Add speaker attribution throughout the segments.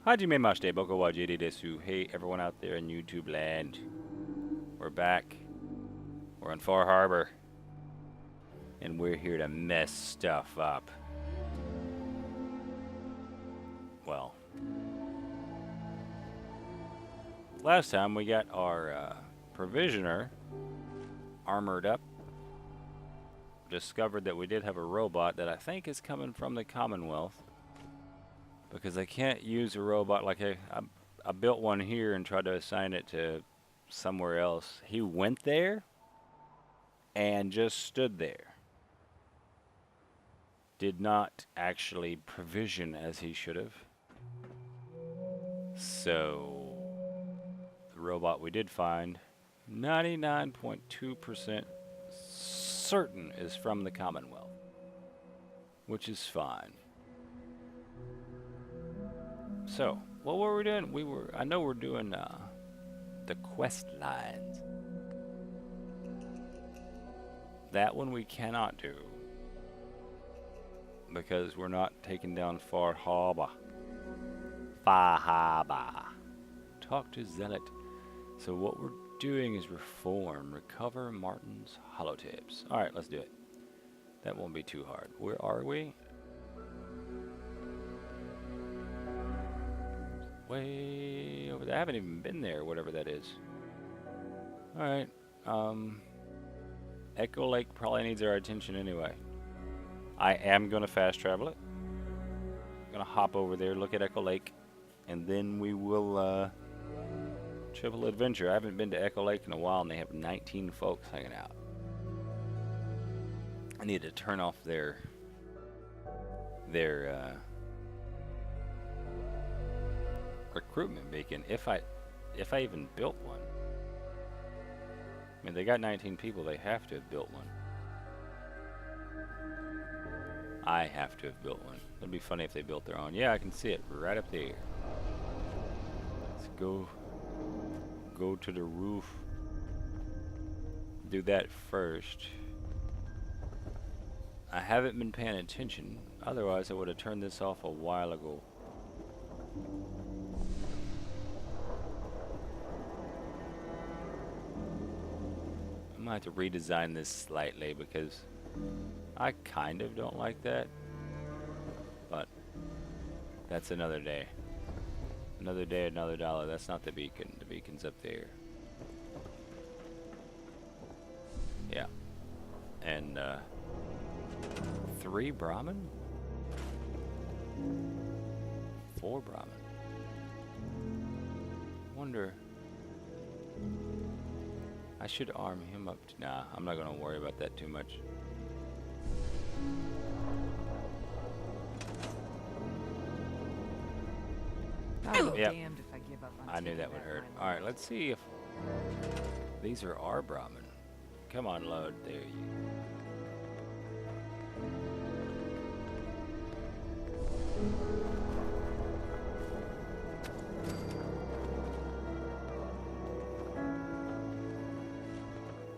Speaker 1: Hajime Mashite Boko wa JD desu. Hey everyone out there in YouTube land. We're back. We're in Far Harbor. And we're here to mess stuff up. Well, last time we got our provisioner armored up. Discovered that we did have a robot that I think is coming from the Commonwealth. Because I can't use a robot like I built one here and tried to assign it to somewhere else. He went there and just stood there. Did not actually provision as he should have. So the robot we did find, 99.2% certain is from the Commonwealth, which is fine. So, what were we doing? I know we're doing the quest lines. That one we cannot do because we're not taking down Far HABA. Far HABA. Talk to Zealot. So what we're doing is reform, recover Martin's holotapes. All right, let's do it. That won't be too hard. Where are we? Way over there. I haven't even been there, whatever that is. Alright. Echo Lake probably needs our attention anyway. I am going to fast travel it. I'm going to hop over there, look at Echo Lake, and then we will triple adventure. I haven't been to Echo Lake in a while, and they have 19 folks hanging out. I need to turn off their recruitment beacon if I even built one. I mean, they got 19 people, they have to have built one. I have to have built one. It'd be funny if they built their own. Yeah, I can see it right up there. Let's go to the roof. Do that first. I haven't been paying attention, otherwise I would have turned this off a while ago. I might have to redesign this slightly because I kind of don't like that, but that's another day. Another day, another dollar. That's not the beacon. The beacon's up there. Yeah. And 3 Brahmin? 4 Brahmin. Wonder. I should arm him up. Nah, I'm not gonna worry about that too much. Yep.
Speaker 2: Damned if I give up on
Speaker 1: I knew that would hurt. Alright, let's see if these are our Brahmin. Come on, load. There you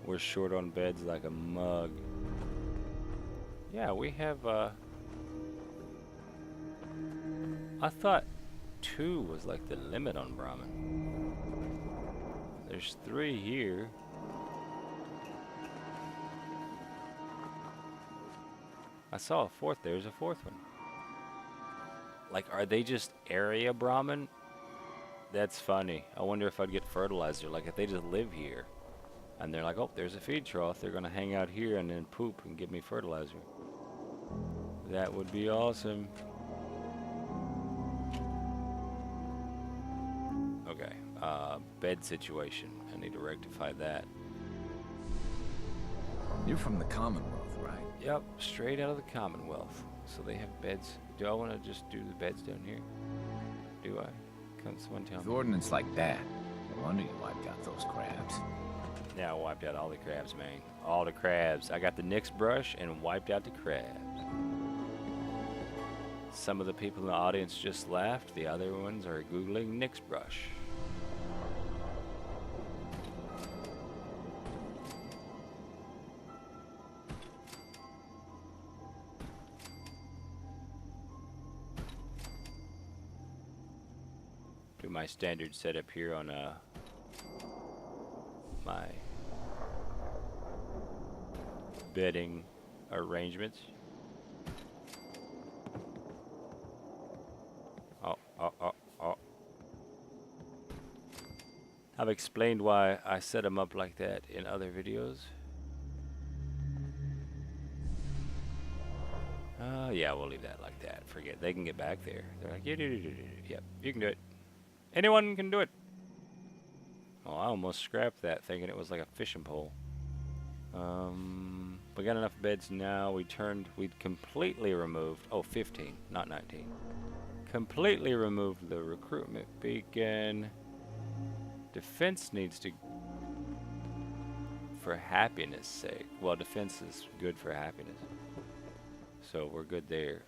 Speaker 1: We're short on beds like a mug. Yeah, we have I thought 2 was like the limit on Brahmin. There's 3 here. I saw a 4th. There's a 4th one. Like, are they just area Brahmin? That's funny. I wonder if I'd get fertilizer. Like, if they just live here. And they're like, oh, there's a feed trough. They're going to hang out here and then poop and give me fertilizer. That would be awesome. Okay. Bed situation. I need to rectify that.
Speaker 3: You're from the Commonwealth, right?
Speaker 1: Yep, straight out of the Commonwealth. So they have beds. Do I want to just do the beds down here? Do I? Come someone tell
Speaker 3: With
Speaker 1: me.
Speaker 3: ordnance like that, no wonder you wiped out those crabs.
Speaker 1: Yeah, I wiped out all the crabs, man. All the crabs. I got the Nyx brush and wiped out the crabs. Some of the people in the audience just laughed. The other ones are Googling Nyx brush. Do my standard setup here on my bedding arrangements. Oh. I've explained why I set them up like that in other videos. Yeah, we'll leave that like that. Forget, they can get back there. They're like, yep, you can do it. Anyone can do it. Oh, I almost scrapped that thinking it was like a fishing pole. We got enough beds now. We'd completely removed, 15, not 19. Completely removed the recruitment beacon. Defense needs to, for happiness sake. Well, defense is good for happiness. So we're good there.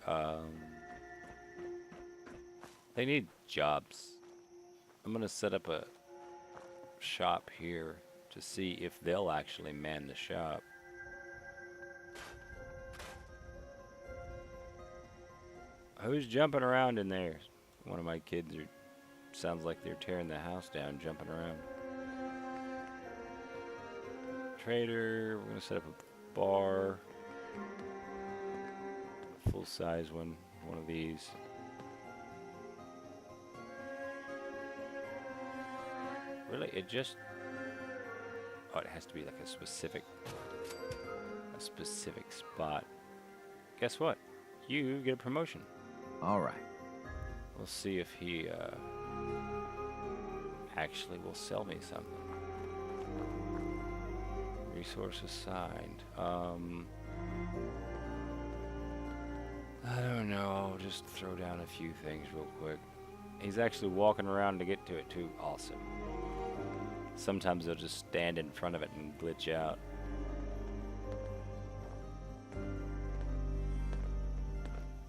Speaker 1: They need jobs. I'm gonna set up a shop here to see if they'll actually man the shop. Who's jumping around in there? One of my kids sounds like they're tearing the house down, jumping around. Trader, we're gonna set up a bar. A full-size one of these. Really, it has to be like a specific spot. Guess what? You get a promotion.
Speaker 3: All right.
Speaker 1: We'll see if he actually will sell me something. Resource assigned. I don't know. I'll just throw down a few things real quick. He's actually walking around to get to it too. Awesome. Sometimes they'll just stand in front of it and glitch out.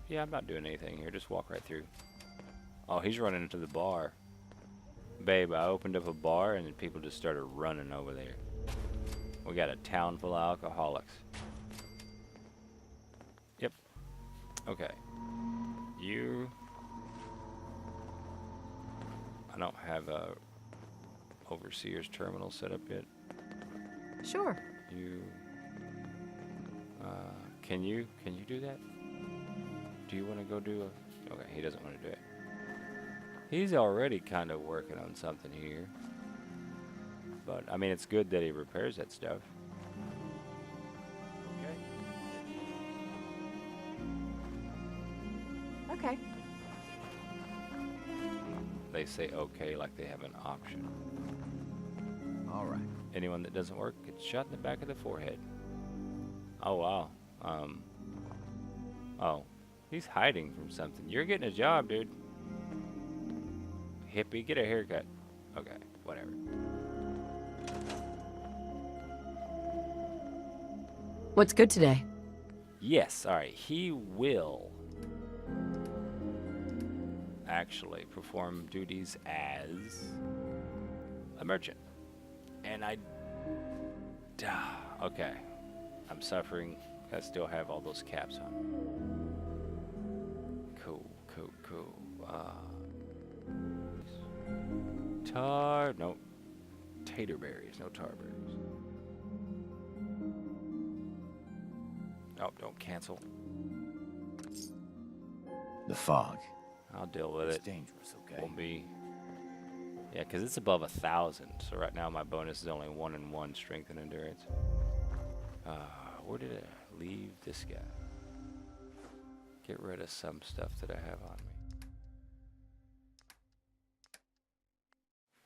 Speaker 1: Yeah, I'm not doing anything here. Just walk right through. Oh, he's running into the bar. Babe, I opened up a bar and then people just started running over there. We got a town full of alcoholics. Yep. Okay. I don't have a overseer's terminal set up yet.
Speaker 2: Sure.
Speaker 1: Can you do that? Do you want to go do a... Okay, he doesn't want to do it. He's already kind of working on something here. But, I mean, it's good that he repairs that stuff.
Speaker 2: Okay.
Speaker 1: They say okay like they have an option.
Speaker 3: All right.
Speaker 1: Anyone that doesn't work gets shot in the back of the forehead. Oh, wow. Oh. He's hiding from something. You're getting a job, dude. Hippie, get a haircut. Okay, whatever.
Speaker 2: What's good today?
Speaker 1: Yes, alright. He will actually perform duties as a merchant. And okay. I'm suffering. I still have all those caps on. Cool. No. Tater berries, no tar berries. Oh, don't cancel.
Speaker 3: The fog.
Speaker 1: I'll deal with
Speaker 3: It's
Speaker 1: it.
Speaker 3: dangerous, okay?
Speaker 1: Won't be. Yeah, because it's above 1,000. So right now my bonus is only 1 and 1 strength and endurance. Where did I leave this guy? Get rid of some stuff that I have on me.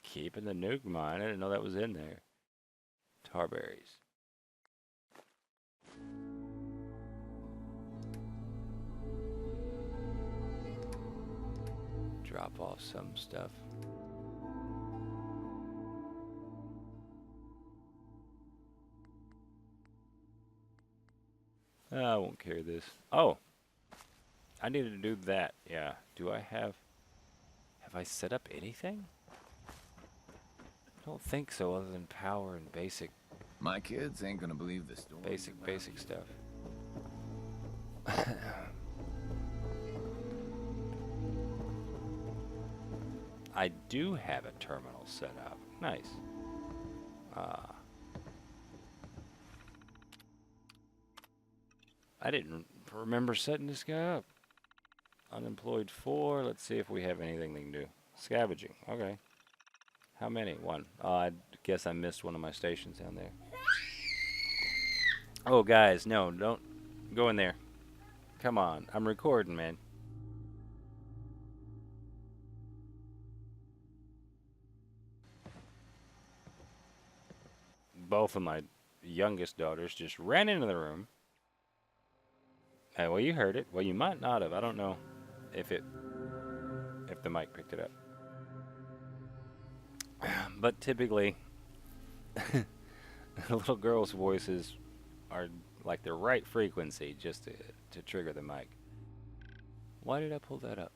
Speaker 1: Keeping the nuke mine. I didn't know that was in there. Tar berries. Drop off some stuff. I won't carry this. Oh! I needed to do that. Yeah. Do I have I set up anything? I don't think so, other than power and basic
Speaker 3: My kids ain't gonna believe this story.
Speaker 1: basic stuff. I do have a terminal set up. Nice. I didn't remember setting this guy up. Unemployed 4. Let's see if we have anything they can do. Scavenging. Okay. How many? 1. I guess I missed one of my stations down there. Oh, guys, no, don't go in there. Come on, I'm recording, man. Both of my youngest daughters just ran into the room. Hey, well, you heard it. Well, you might not have. I don't know if the mic picked it up. But typically, little girls' voices are like the right frequency just to trigger the mic. Why did I pull that up?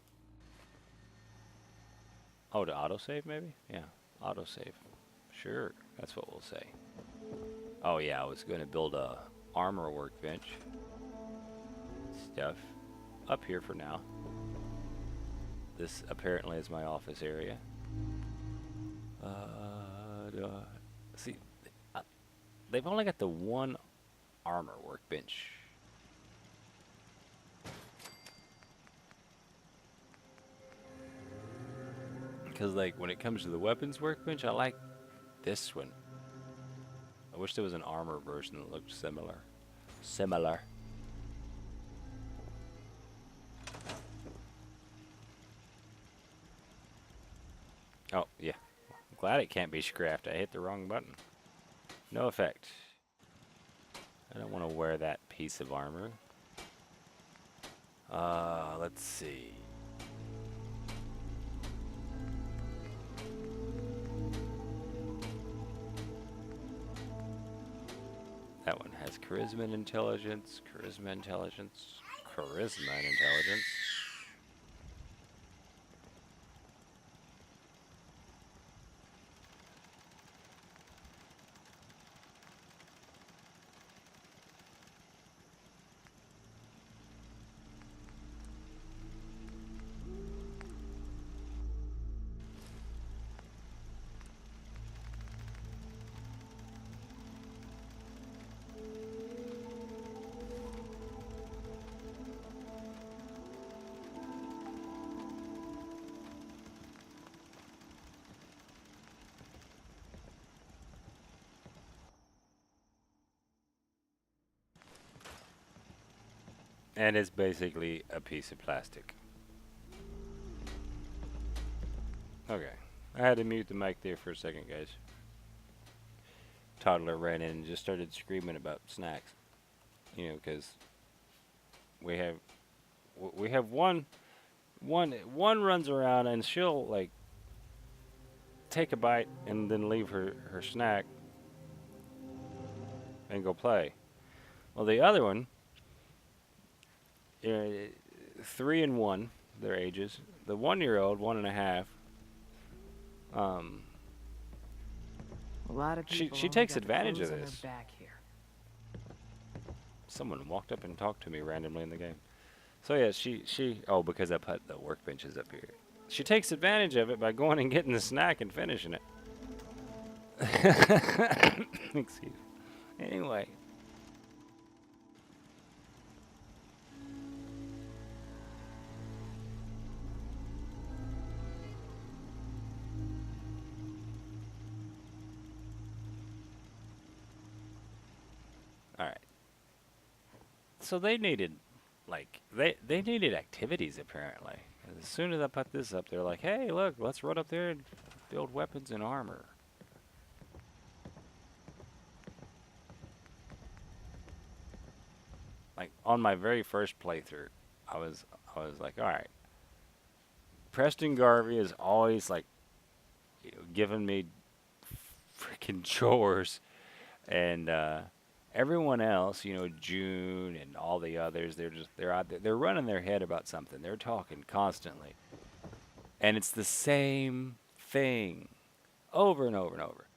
Speaker 1: Oh, to autosave maybe? Yeah, autosave. Sure, that's what we'll say. Oh yeah, I was going to build a armor workbench. Stuff up here for now. This apparently is my office area. See, they've only got the one armor workbench. Because, like, when it comes to the weapons workbench, I like this one. I wish there was an armor version that looked similar. Oh, yeah. I'm glad it can't be scrapped. I hit the wrong button. No effect. I don't want to wear that piece of armor. Let's see. That one has charisma and intelligence, charisma and intelligence, charisma and intelligence. And it's basically a piece of plastic. Okay. I had to mute the mic there for a second, guys. Toddler ran in and just started screaming about snacks. You know, because we have one runs around and she'll, like, take a bite and then leave her snack and go play. Well, the other one, 3 and 1, their ages. The 1-year-old, 1.5.
Speaker 2: A lot of people
Speaker 1: She
Speaker 2: only
Speaker 1: takes
Speaker 2: got the
Speaker 1: advantage of
Speaker 2: clothes on their
Speaker 1: this.
Speaker 2: back here.
Speaker 1: Someone walked up and talked to me randomly in the game. So yeah, she oh, because I put the workbenches up here. She takes advantage of it by going and getting the snack and finishing it. Excuse me. Anyway. All right. So they needed, like, they needed activities apparently. As soon as I put this up, they're like, "Hey, look, let's run up there and build weapons and armor." Like on my very first playthrough, I was like, "All right." Preston Garvey is always like, you know, giving me freaking chores, and everyone else, you know, June and all the others, they're out there, they're running their head about something. They're talking constantly, and it's the same thing over and over and over.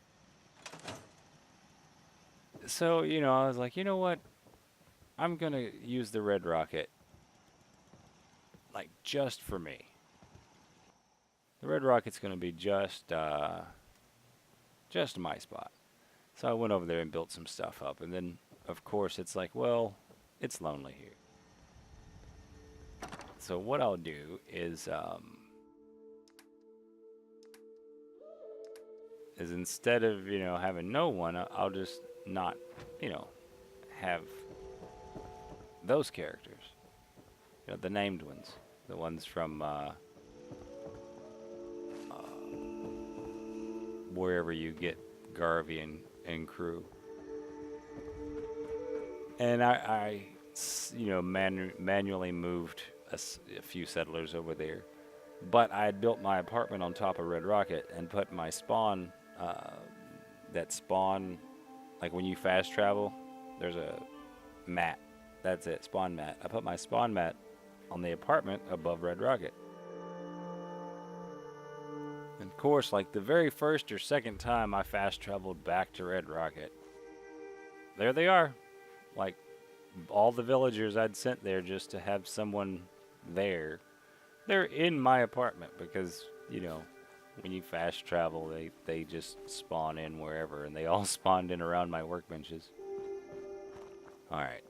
Speaker 1: So, you know, I was like, you know what? I'm gonna use the red rocket, like, just for me. The Red Rocket's going to be just my spot. So I went over there and built some stuff up, and then of course it's like, well, it's lonely here. So what I'll do is instead of, you know, having no one, I'll just not, you know, have those characters. You know, the named ones. The ones from wherever you get Garvey and crew. And I you know, manually moved a few settlers over there. But I had built my apartment on top of Red Rocket and put my spawn, that spawn, like when you fast travel, there's a mat. That's it, spawn mat. I put my spawn mat on the apartment above Red Rocket. And of course, like the very first or second time I fast traveled back to Red Rocket, there they are. Like all the villagers I'd sent there just to have someone there. They're in my apartment because, you know, when you fast travel, they just spawn in wherever, and they all spawned in around my workbenches. All right.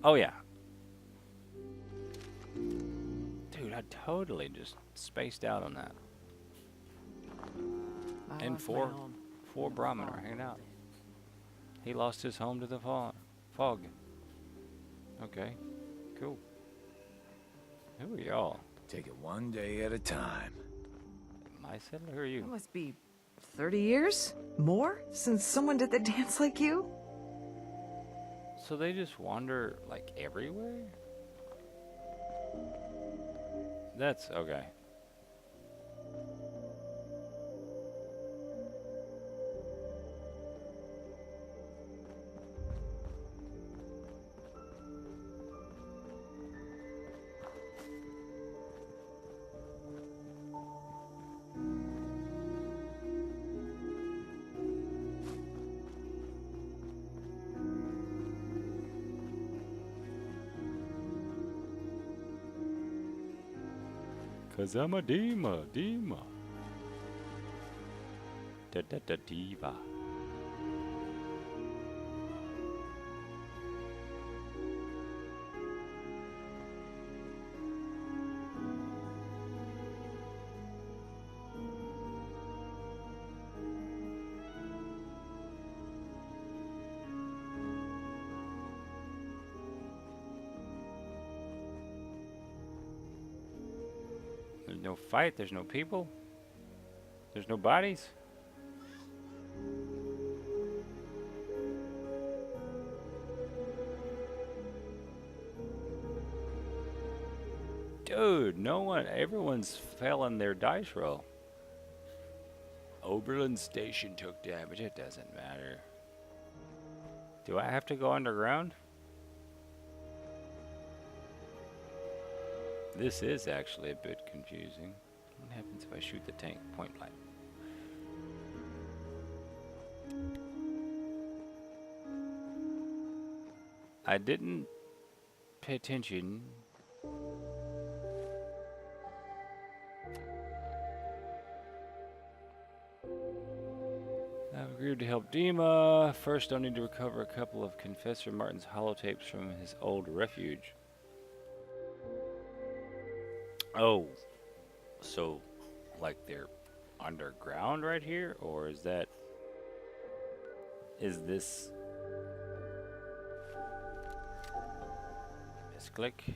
Speaker 1: Oh yeah. Dude, I totally just spaced out on that. And four Brahmin are hanging out. He lost his home to the fog. Okay, cool. Who are y'all?
Speaker 3: Take it one day at a time.
Speaker 1: My settler, who are you?
Speaker 2: It must be 30 years? More? Since someone did the dance like you?
Speaker 1: So they just wander, like, everywhere? That's okay. Cause I'm a diva. Diva. There's no fight, there's no people, there's no bodies. Dude, everyone's failing their dice roll. Oberlin Station took damage, it doesn't matter. Do I have to go underground? This is actually a bit confusing. What happens if I shoot the tank point blank? I didn't pay attention. I've agreed to help Dima. First, I'll need to recover a couple of Confessor Martin's holotapes from his old refuge. Oh, so like they're underground right here, or is this misclick?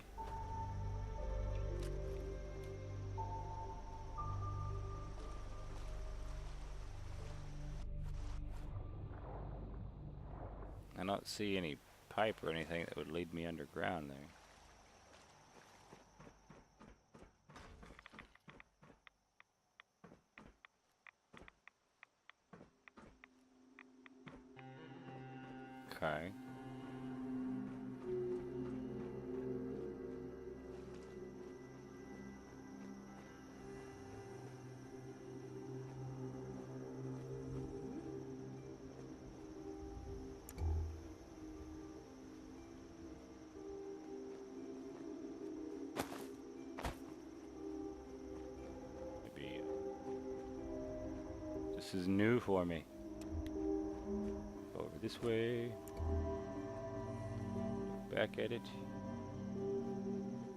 Speaker 1: I don't see any pipe or anything that would lead me underground there. Okay. This is new for me. Over this way. Back at it.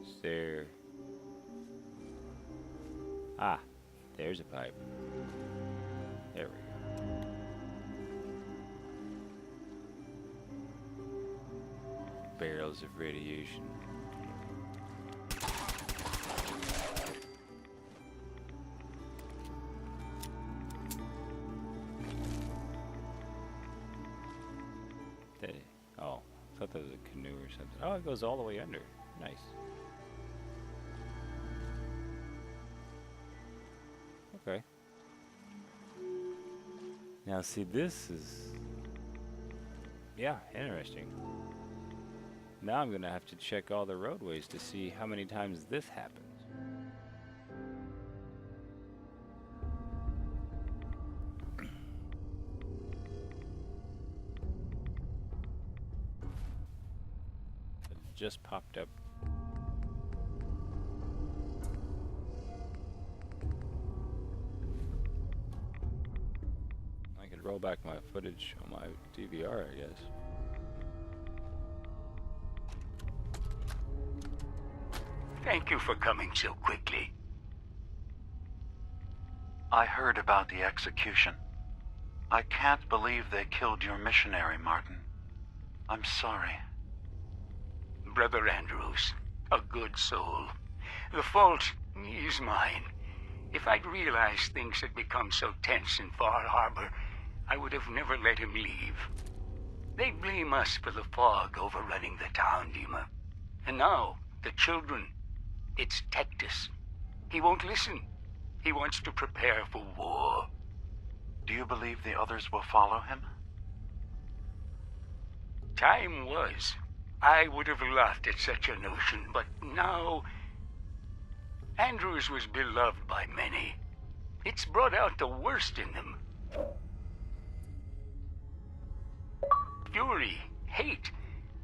Speaker 1: It's there. Ah, there's a pipe. There we go. Barrels of radiation. Oh, I thought that was a canoe or something. Oh, it goes all the way under. Nice. Okay. Now see, this is... yeah, interesting. Now I'm gonna have to check all the roadways to see how many times this happens. It just popped up. I could roll back my footage on my DVR, I guess.
Speaker 4: Thank you for coming so quickly.
Speaker 5: I heard about the execution. I can't believe they killed your missionary, Martin. I'm sorry.
Speaker 4: Brother Andrews, a good soul. The fault is mine. If I'd realized things had become so tense in Far HABA, I would have never let him leave. They blame us for the fog overrunning the town, Dima. And now, the children. It's Tectus. He won't listen. He wants to prepare for war.
Speaker 5: Do you believe the others will follow him?
Speaker 4: Time was. I would have laughed at such a notion, but now... Andrews was beloved by many. It's brought out the worst in them. Fury, hate.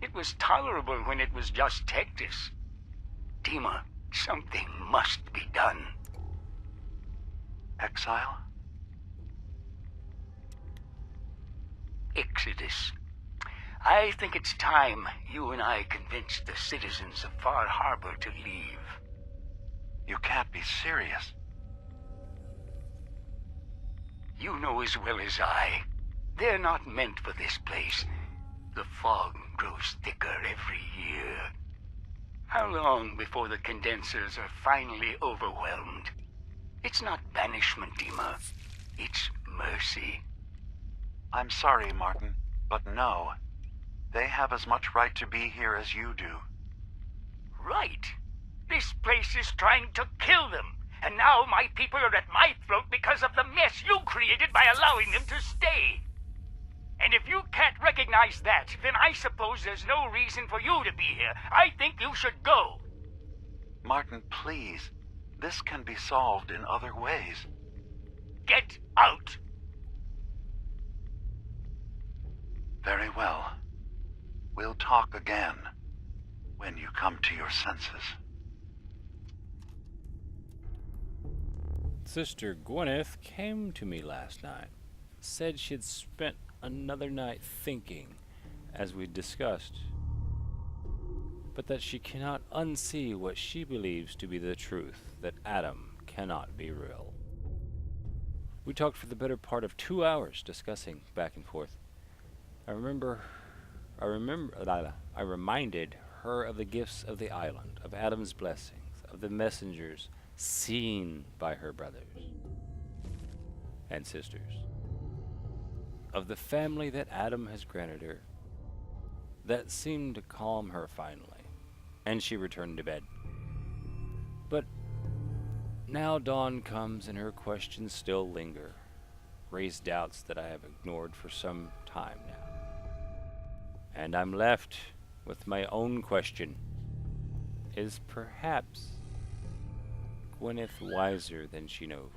Speaker 4: It was tolerable when it was just Tectus. Dima, something must be done.
Speaker 5: Exile?
Speaker 4: Exodus. I think it's time you and I convinced the citizens of Far HABA to leave.
Speaker 5: You can't be serious.
Speaker 4: You know as well as I. They're not meant for this place. The fog grows thicker every year. How long before the condensers are finally overwhelmed? It's not banishment, Dima. It's mercy.
Speaker 5: I'm sorry, Martin, but no. They have as much right to be here as you do.
Speaker 4: Right. This place is trying to kill them. And now my people are at my throat because of the mess you created by allowing them to stay. And if you can't recognize that, then I suppose there's no reason for you to be here. I think you should go.
Speaker 5: Martin, please. This can be solved in other ways.
Speaker 4: Get out.
Speaker 5: Very well. We'll talk again when you come to your senses.
Speaker 1: Sister Gwyneth came to me last night. Said she'd spent another night thinking, as we discussed, but that she cannot unsee what she believes to be the truth, that Adam cannot be real. We talked for the better part of 2 hours discussing back and forth. I reminded her of the gifts of the island, of Adam's blessings, of the messengers seen by her brothers and sisters, of the family that Adam has granted her. That seemed to calm her finally, and she returned to bed. But now dawn comes and her questions still linger, raise doubts that I have ignored for some time now. And I'm left with my own question. Is perhaps Gwyneth wiser than she knows?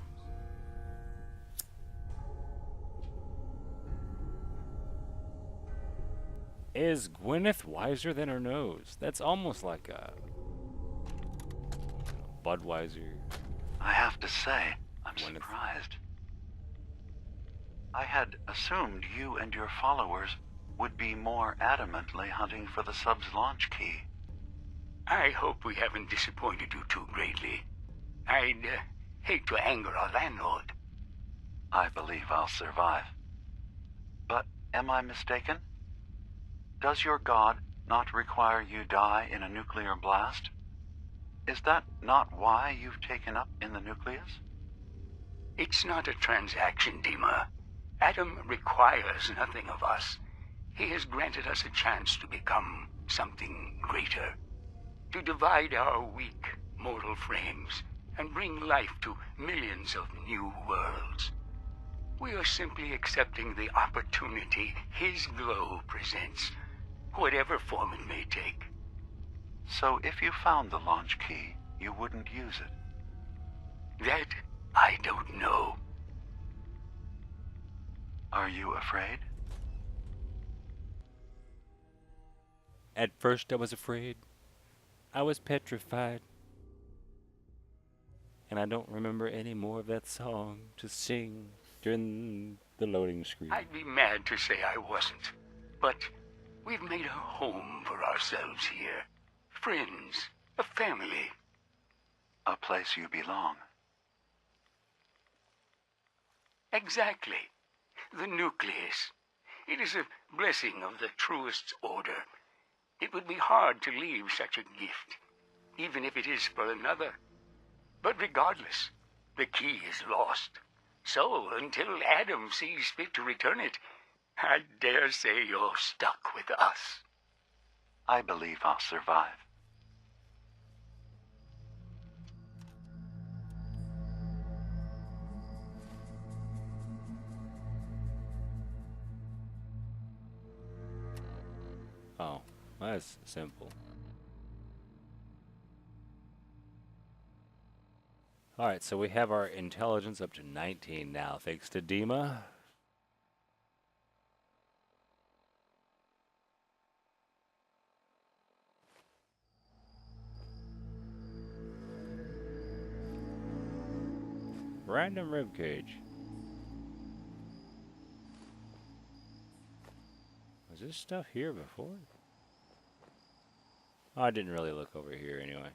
Speaker 1: Is Gwyneth wiser than her knows? That's almost like a Budweiser.
Speaker 5: I have to say, I'm
Speaker 1: Gwyneth.
Speaker 5: surprised. I had assumed you and your followers would be more adamantly hunting for the sub's launch key.
Speaker 4: I hope we haven't disappointed you too greatly. I'd hate to anger our landlord.
Speaker 5: I believe I'll survive. But am I mistaken? Does your god not require you die in a nuclear blast? Is that not why you've taken up in the nucleus?
Speaker 4: It's not a transaction, Dima. Adam requires nothing of us. He has granted us a chance to become something greater. To divide our weak, mortal frames and bring life to millions of new worlds. We are simply accepting the opportunity his glow presents, whatever form it may take.
Speaker 5: So if you found the launch key, you wouldn't use it?
Speaker 4: That I don't know.
Speaker 5: Are you afraid?
Speaker 1: At first I was afraid. I was petrified. And I don't remember any more of that song to sing during the loading screen.
Speaker 4: I'd be mad to say I wasn't. But we've made a home for ourselves here. Friends, a family.
Speaker 5: A place you belong.
Speaker 4: Exactly. The nucleus. It is a blessing of the truest order. It would be hard to leave such a gift, even if it is for another. But regardless, the key is lost. So, until Adam sees fit to return it, I dare say you're stuck with us.
Speaker 5: I believe I'll survive.
Speaker 1: Oh, that's simple. Alright, so we have our intelligence up to 19 now, thanks to Dima. Random ribcage. Was this stuff here before? Oh, I didn't really look over here anyway.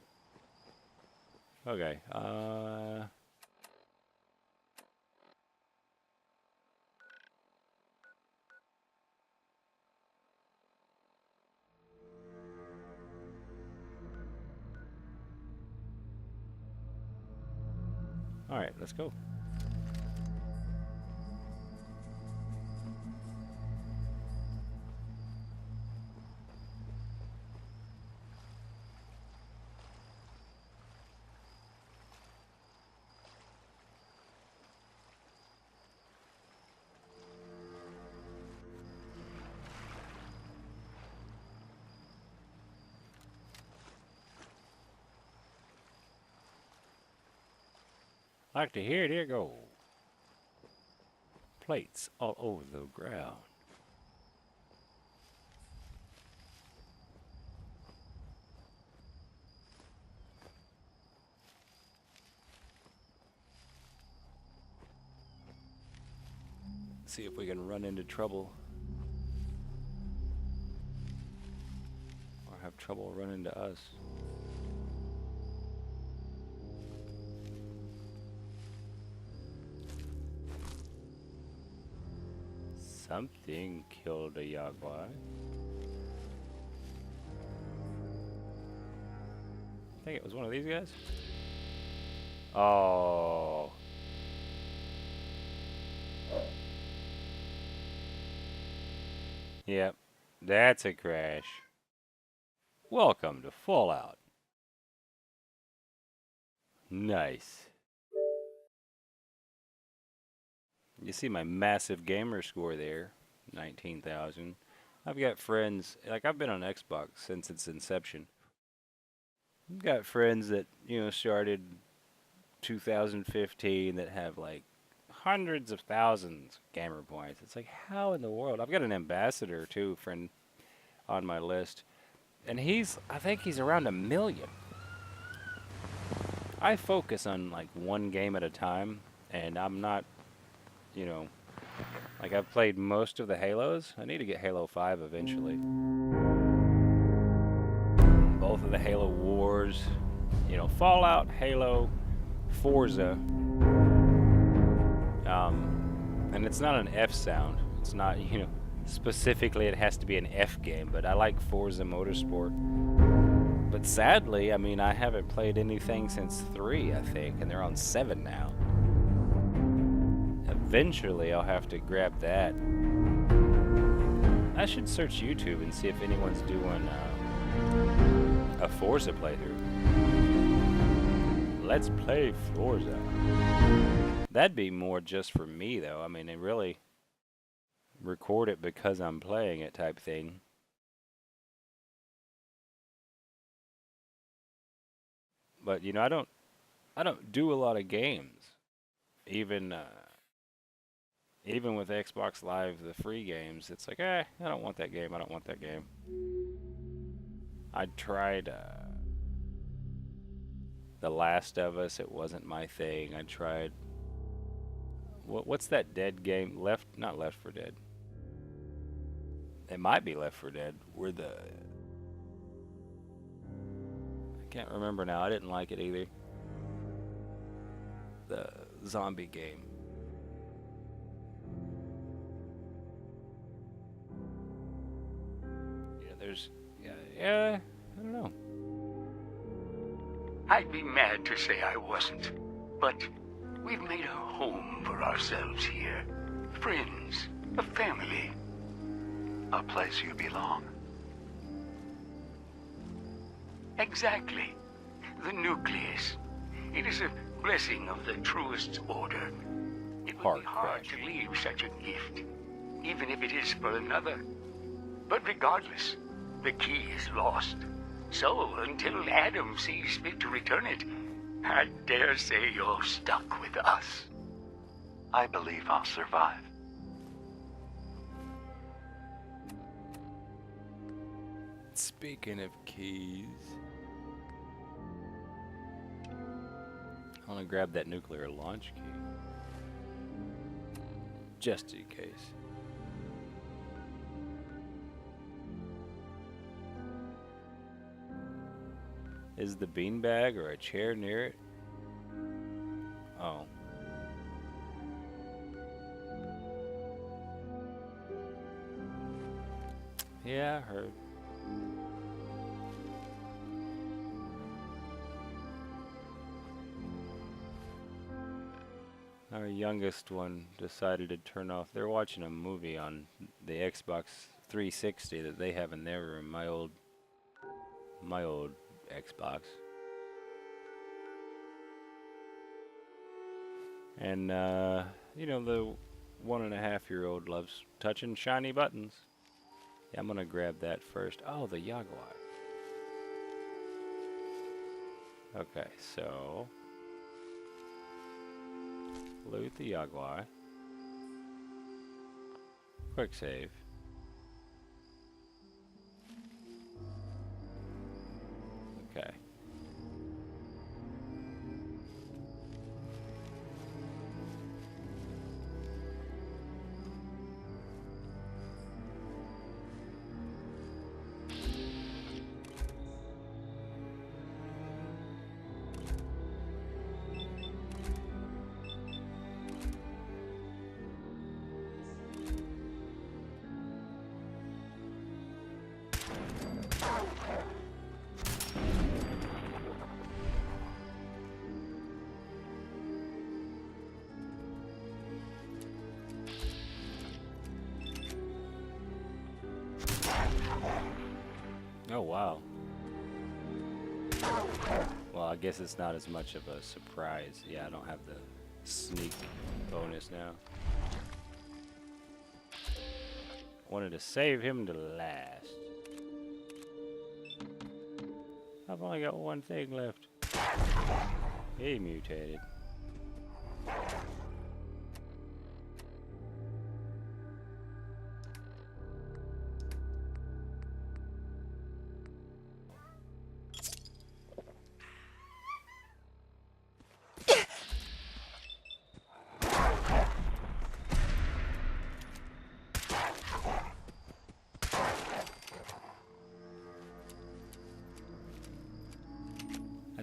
Speaker 1: Okay, alright, let's go. Like to hear it go. Plates all over the ground. See if we can run into trouble. Or have trouble run into us. Something killed a Jaguar. I think it was one of these guys. Oh. Yep, that's a crash. Welcome to Fallout. Nice. You see my massive gamer score there, 19,000. I've got friends, like I've been on Xbox since its inception. I've got friends that, you know, started 2015 that have like hundreds of thousands of gamer points. It's like, how in the world? I've got an ambassador too, friend, on my list. And I think he's around 1 million. I focus on like one game at a time, and I'm not, you know, Like, I've played most of the Halos. I need to get Halo 5 eventually. Both of the Halo Wars, you know, Fallout, Halo, Forza. And it's not an F sound. It's not, you know, specifically it has to be an F game, but I like Forza Motorsport. But sadly, I mean, I haven't played anything since 3, I think, and they're on 7 now. Eventually, I'll have to grab that. I should search YouTube and see if anyone's doing a Forza playthrough. Let's play Forza. That'd be more just for me, though. I mean, they really record it because I'm playing it type thing. But, you know, I don't do a lot of games. Even with Xbox Live, the free games, it's like, I don't want that game. I don't want that game. I tried The Last of Us. It wasn't my thing. I tried. What's that Dead game? Not Left 4 Dead. It might be Left 4 Dead. I can't remember now. I didn't like it either. The zombie game. Yeah, I don't know.
Speaker 4: I'd be mad to say I wasn't, but we've made a home for ourselves here. Friends, a family.
Speaker 5: A place you belong.
Speaker 4: Exactly. The nucleus. It is a blessing of the truest order. It would be hard to leave such a gift, even if it is for another. But regardless, the key is lost. So, until Adam sees fit to return it, I dare say you're stuck with us.
Speaker 5: I believe I'll survive.
Speaker 1: Speaking of keys, I want to grab that nuclear launch key. Just in case. Is the beanbag or a chair near it? Oh. Yeah, I heard. Our youngest one decided to turn off. They're watching a movie on the Xbox 360 that they have in their room. My old Xbox. And you know, the 1.5-year-old loves touching shiny buttons. Yeah, I'm gonna grab that first. Oh, the Jaguar. Okay, so loot the Jaguar. Quick save. Okay. Oh, wow. Well, I guess it's not as much of a surprise. Yeah, I don't have the sneak bonus now. Wanted to save him to last. I've only got one thing left. He mutated.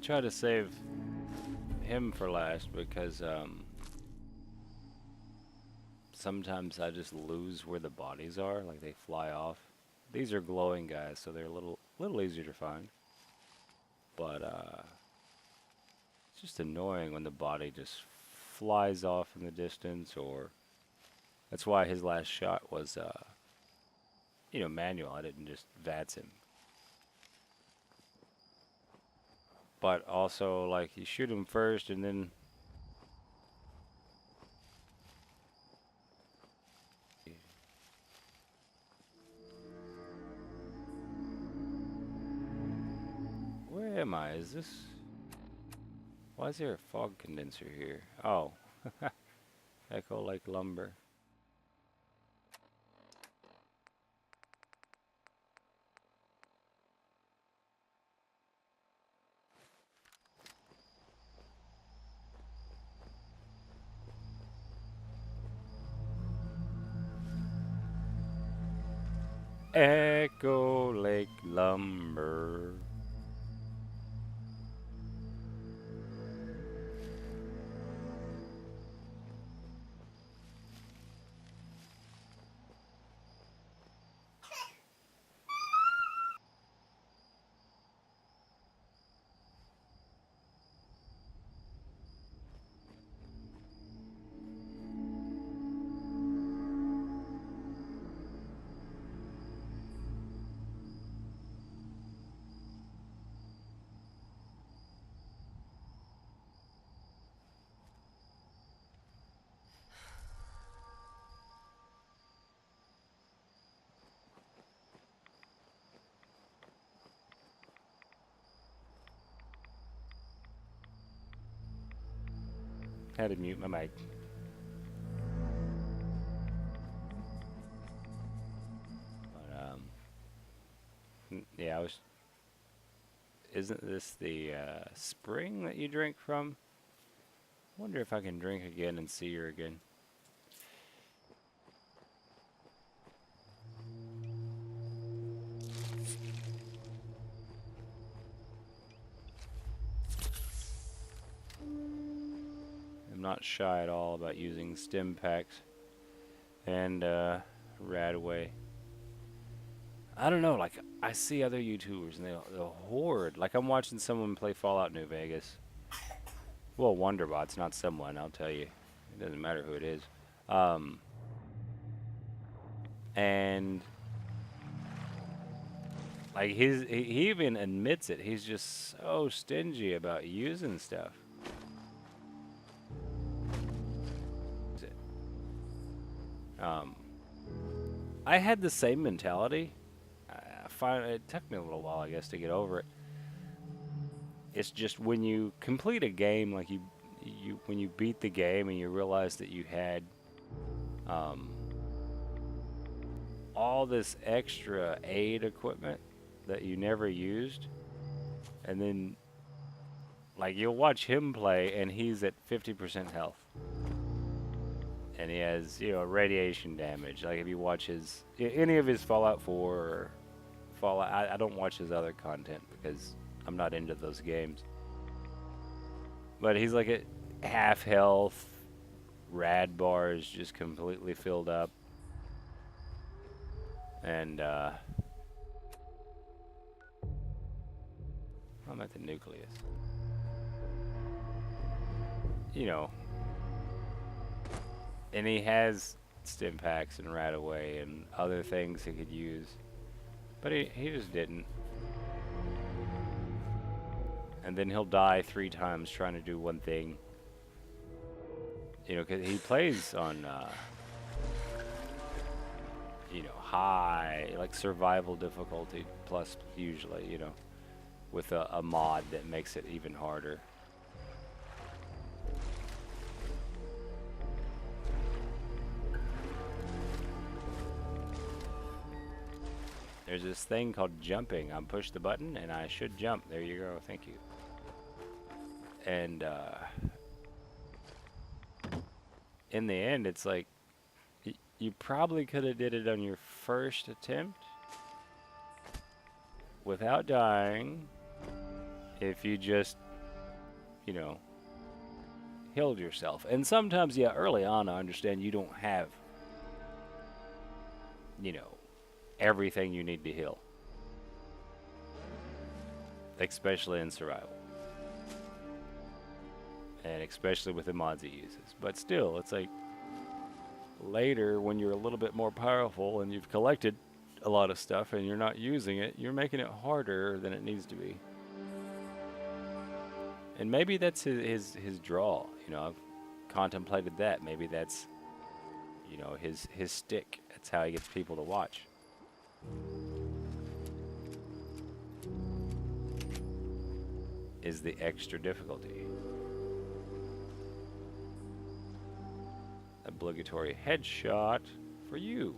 Speaker 1: try to save him for last because sometimes I just lose where the bodies are, like they fly off. These are glowing guys, so they're a little easier to find. But it's just annoying when the body just flies off in the distance, or that's why his last shot was you know, manual. I didn't just VATS him. But also, like, you shoot him first and then where am I? Is this... Why is there a fog condenser here? Oh. Echo like lumber. Echo Lake Lumber. Had to mute my mic. But, yeah, I was... Isn't this the spring that you drink from? Wonder if I can drink again and see her again. I'm not shy at all about using stim packs and Radaway. I don't know, like, I see other YouTubers and they'll hoard. Like, I'm watching someone play Fallout New Vegas. Well, Wanderbots, not someone, I'll tell you. It doesn't matter who it is. And like, he even admits it. He's just so stingy about using stuff. I had the same mentality. It took me a little while, I guess, to get over it. It's just when you complete a game, like when you beat the game and you realize that you had all this extra aid equipment that you never used, and then like you'll watch him play and he's at 50% health. And he has, you know, radiation damage. Like if you watch any of his Fallout 4 or Fallout, I don't watch his other content because I'm not into those games. But he's like at half health, rad bars just completely filled up. And I'm at the nucleus. You know. And he has stim packs and Radaway and other things he could use. But he just didn't. And then he'll die 3 times trying to do one thing. You know, because he plays on, you know, high, like survival difficulty plus usually, you know, with a mod that makes it even harder. There's this thing called jumping. I push the button and I should jump. There you go. Thank you. And in the end, it's like you probably could have did it on your first attempt without dying if you just you know, healed yourself. And sometimes, yeah, early on, I understand you don't have, you know, everything you need to heal. Especially in survival. And especially with the mods he uses. But still, it's like, later, when you're a little bit more powerful and you've collected a lot of stuff and you're not using it, you're making it harder than it needs to be. And maybe that's his draw. You know, I've contemplated that. Maybe that's, you know, his stick. That's how he gets people to watch. Is the extra difficulty. Obligatory headshot for you.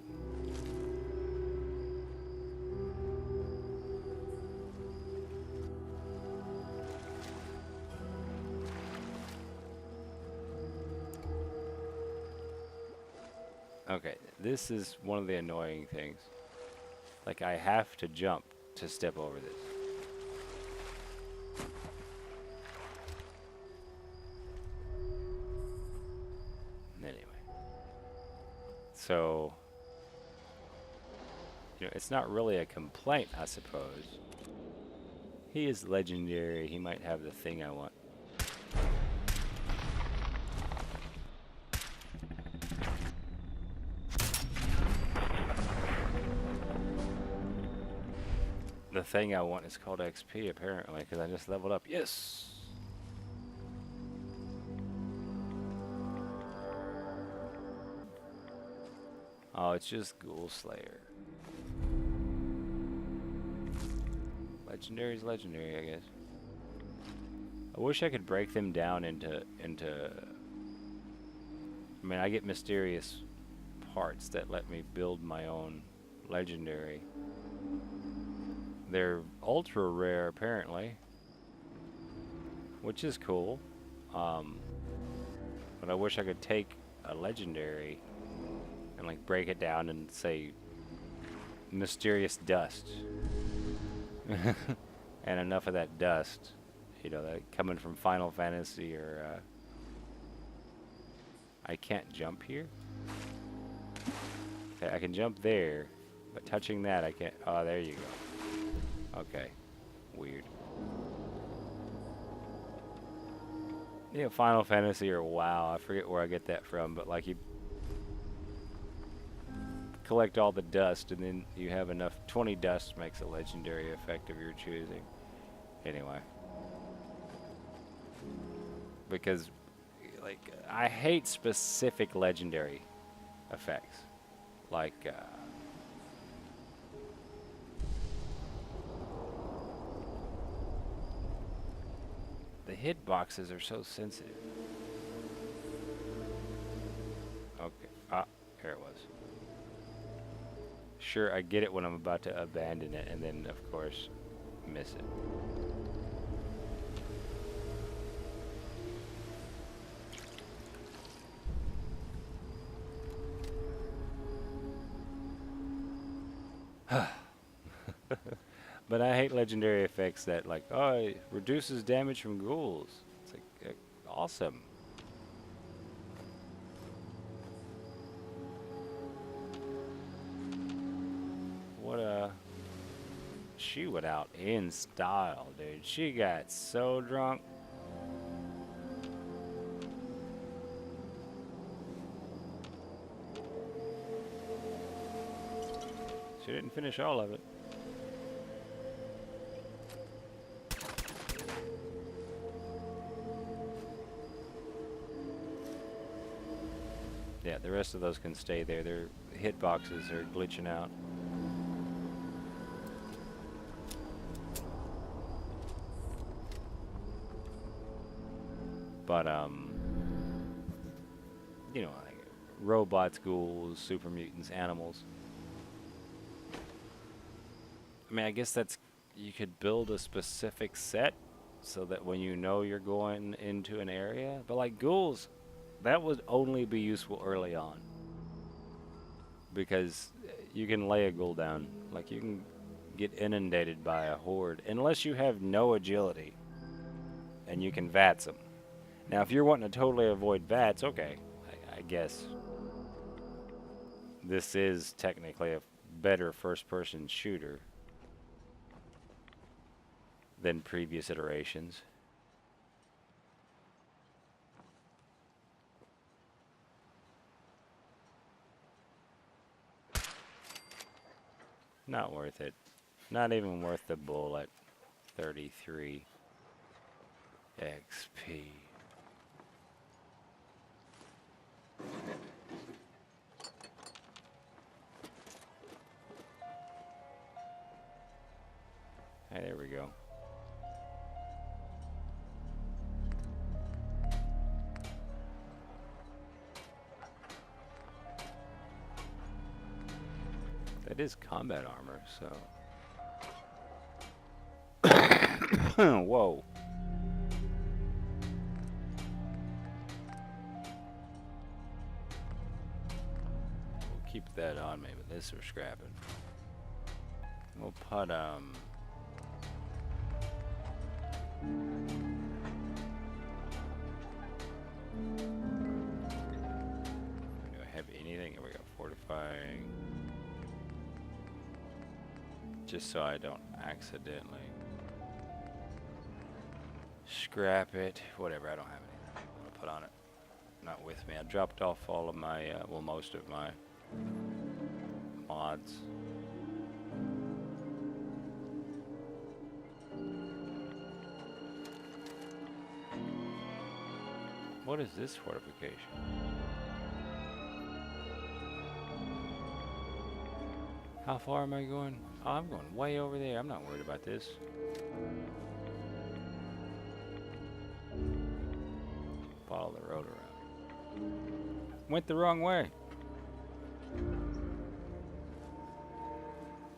Speaker 1: Okay, this is one of the annoying things. Like, I have to jump to step over this. Anyway. So, you know, it's not really a complaint, I suppose. He is legendary. He might have the thing I want. The thing I want is called XP, apparently, because I just leveled up. Yes! Oh, it's just Ghoul Slayer. Legendary's legendary, I guess. I wish I could break them down into I mean, I get mysterious parts that let me build my own legendary. They're ultra rare, apparently, which is cool. But I wish I could take a legendary and like break it down and say mysterious dust. And enough of that dust, you know, that coming from Final Fantasy or I can't jump here. Okay, I can jump there, but touching that I can't. Oh, there you go. Okay, weird. You know, Final Fantasy or WoW, I forget where I get that from, but like you collect all the dust and then you have enough. 20 dust makes a legendary effect of your choosing. Anyway. Because, like, I hate specific legendary effects. Like, the hitboxes are so sensitive. Okay. Ah, here it was. Sure, I get it when I'm about to abandon it, and then, of course, miss it. But I hate legendary effects that, like, oh, it reduces damage from ghouls. It's like, awesome. What a... She went out in style, dude. She got so drunk. She didn't finish all of it. Yeah, the rest of those can stay there. Their hitboxes are glitching out. But, you know, like robots, ghouls, super mutants, animals. I mean, I guess that's, you could build a specific set so that when you know you're going into an area. But like ghouls, that would only be useful early on. Because you can lay a ghoul down. Like, you can, get inundated by a horde unless you have no agility. and you can VATS them. Now, if you're wanting to totally avoid VATS, okay, I guess this is technically a better first-person shooter than previous iterations. Not worth it. Not even worth the bullet. 33 XP. Hey, there we go. That is combat armor, so. Whoa. We'll keep that on me, but this we're scrapping. We'll put, Do I have anything? Here we go. Fortifying. Just so I don't accidentally scrap it. Whatever, I don't have anything I want to put on it. Not with me. I dropped off all of my, well, most of my mods. What is this fortification? How far am I going? Oh, I'm going way over there. I'm not worried about this. Follow the road around. Went the wrong way.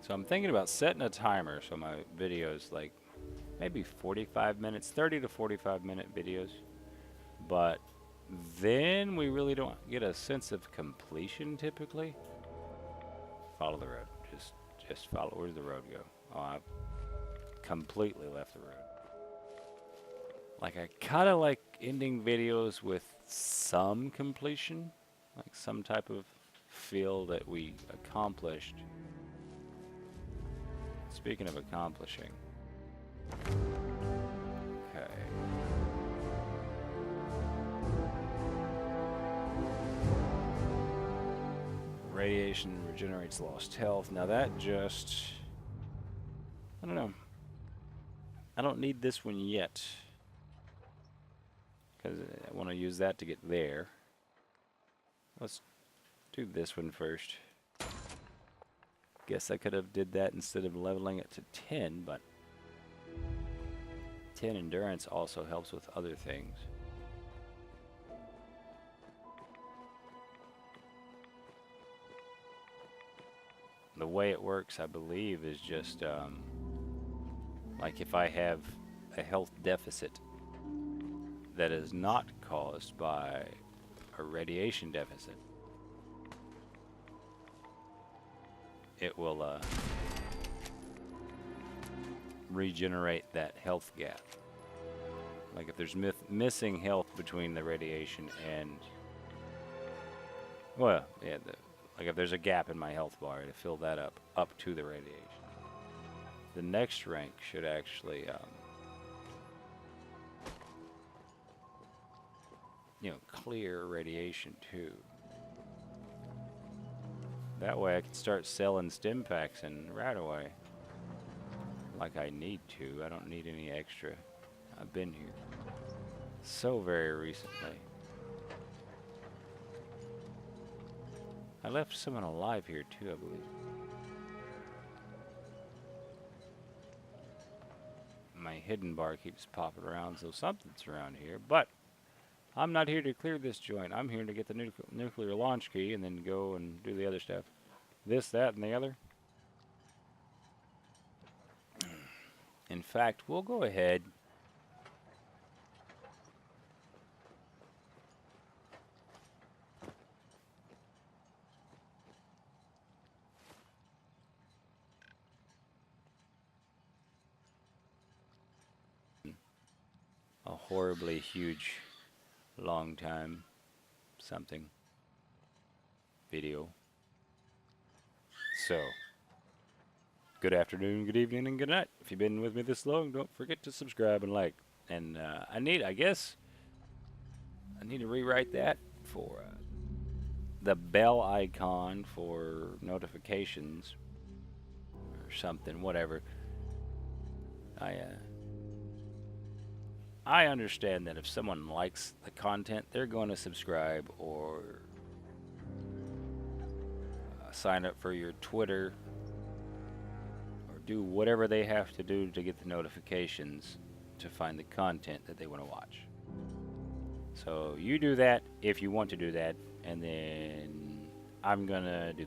Speaker 1: So I'm thinking about setting a timer so my videos, like maybe 45 minutes, 30 to 45 minute videos. But then we really don't get a sense of completion typically. Follow the road. Just follow. Where's the road go? Oh, I completely left the road. Like, I kind of like ending videos with some completion. Like some type of feel that we accomplished. Speaking of accomplishing. Okay. Radiation regenerates lost health. Now that just... I don't know. I don't need this one yet. Because I want to use that to get there. Let's do this one first. Guess I could have did that instead of leveling it to 10, but 10 endurance also helps with other things. The way it works, I believe, is just like if I have a health deficit that is not caused by a radiation deficit, it will regenerate that health gap. Like if there's missing health between the radiation and, well, yeah, like if there's a gap in my health bar, to fill that up to the radiation. The next rank should actually, you know, clear radiation too. That way I can start selling stim packs and right away. Like I need to. I don't need any extra. I've been here so very recently. I left someone alive here too, I believe. My hidden bar keeps popping around, so something's around here. But I'm not here to clear this joint. I'm here to get the nuclear launch key and then go and do the other stuff. This, that, and the other. In fact, we'll go ahead. a horribly huge, long time something video. So, good afternoon, good evening, and good night. If you've been with me this long, don't forget to subscribe and like. And I guess, I need to rewrite that for the bell icon for notifications or something, whatever. I understand that if someone likes the content, they're going to subscribe or sign up for your Twitter or do whatever they have to do to get the notifications to find the content that they want to watch. So you do that if you want to do that, and then I'm gonna do